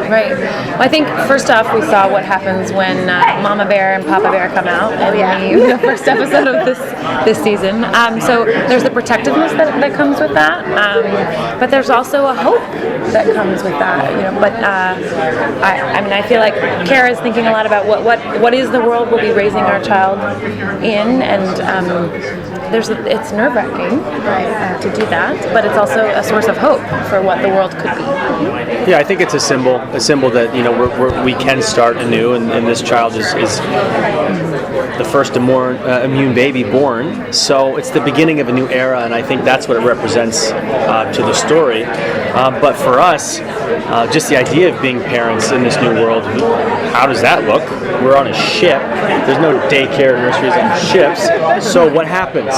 Right. Well, I think first off, we saw what happens when Mama Bear and Papa Bear come out in the first episode of this season. So there's the protectiveness that comes with that, but there's also a hope that comes with that. But I feel like Kara is thinking a lot about what is the world we'll be raising our child in, and it's nerve-wracking to do that, but it's also a source of hope for what the world could be. Yeah, I think it's a symbol that we can start anew, and this child is the first immune baby born. So it's the beginning of a new era, and I think that's what it represents to the story. But for us, just the idea of being parents in this new world, how does that look? We're on a ship. There's no daycare nurseries on ships. So what happens?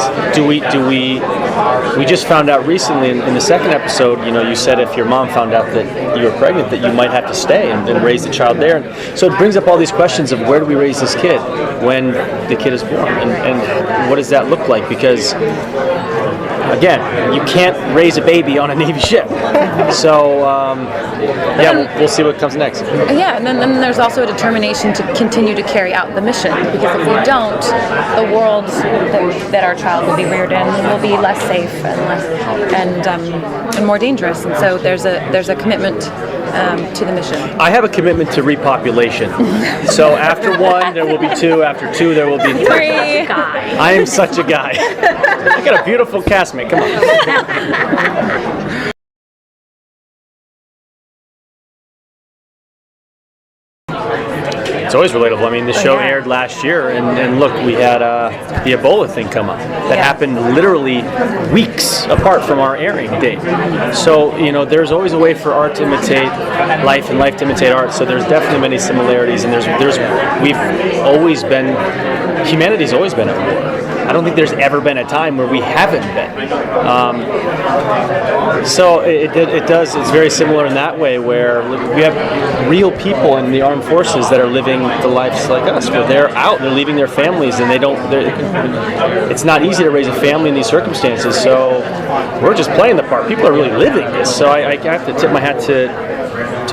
We just found out recently in the second episode, you said if your mom found out that you were pregnant, that you might have to stay and raise the child there. And so it brings up all these questions of where do we raise this kid when the kid is born, and what does that look like? Because again, you can't raise a baby on a Navy ship. So, we'll see what comes next. Yeah, and then there's also a determination to continue to carry out the mission, because if we don't, the world that our child will be reared in will be less safe and more dangerous. And so there's a commitment to the mission. I have a commitment to repopulation. So after one, there will be two. After two, there will be three. I am such a guy. I got a beautiful castmate. Come on. It's always relatable. I mean, the show aired last year, and look, we had the Ebola thing come up. That happened literally weeks apart from our airing date. So, there's always a way for art to imitate life and life to imitate art. So there's definitely many similarities, and humanity's always been at war. I don't think there's ever been a time where we haven't been. So it's very similar in that way, where we have real people in the armed forces that are living the lives like us, where they're leaving their families, and it's not easy to raise a family in these circumstances. So we're just playing the part. People are really living this. So I have to tip my hat to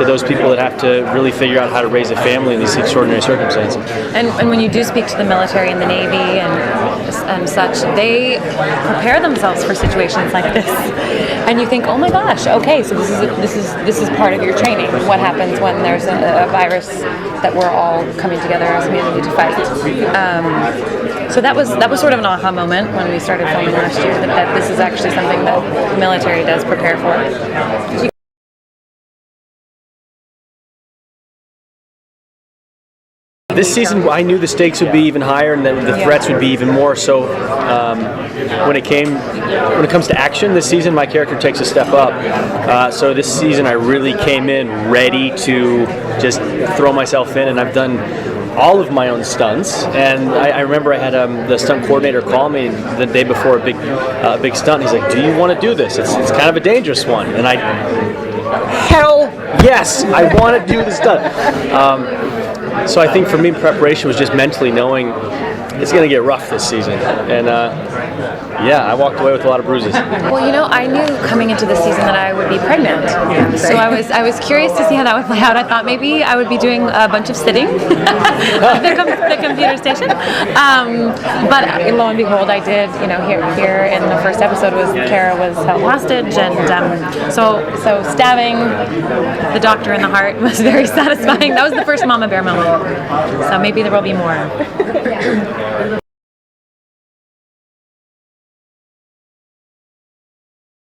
those people that have to really figure out how to raise a family in these extraordinary circumstances. And when you do speak to the military and the Navy and such, they prepare themselves for situations like this. And you think, oh my gosh, okay, so this is part of your training. What happens when there's a virus that we're all coming together as a community to fight? So that was sort of an aha moment when we started filming last year, that this is actually something that the military does prepare for. This season, I knew the stakes would be even higher, and that the threats would be even more. So, when it comes to action, this season my character takes a step up. So this season, I really came in ready to just throw myself in, and I've done all of my own stunts. And I remember I had the stunt coordinator call me the day before a big stunt. He's like, "Do you want to do this? It's kind of a dangerous one." And hell yes, I want to do the stunt. So I think for me, preparation was just mentally knowing it's going to get rough this season. And I walked away with a lot of bruises. Well, I knew coming into this season that I would be pregnant. So I was curious to see how that would play out. I thought maybe I would be doing a bunch of sitting at the computer station. But lo and behold, I did. Here in the first episode Kara was held hostage, and so stabbing the doctor in the heart was very satisfying. That was the first Mama Bear moment. So maybe there will be more.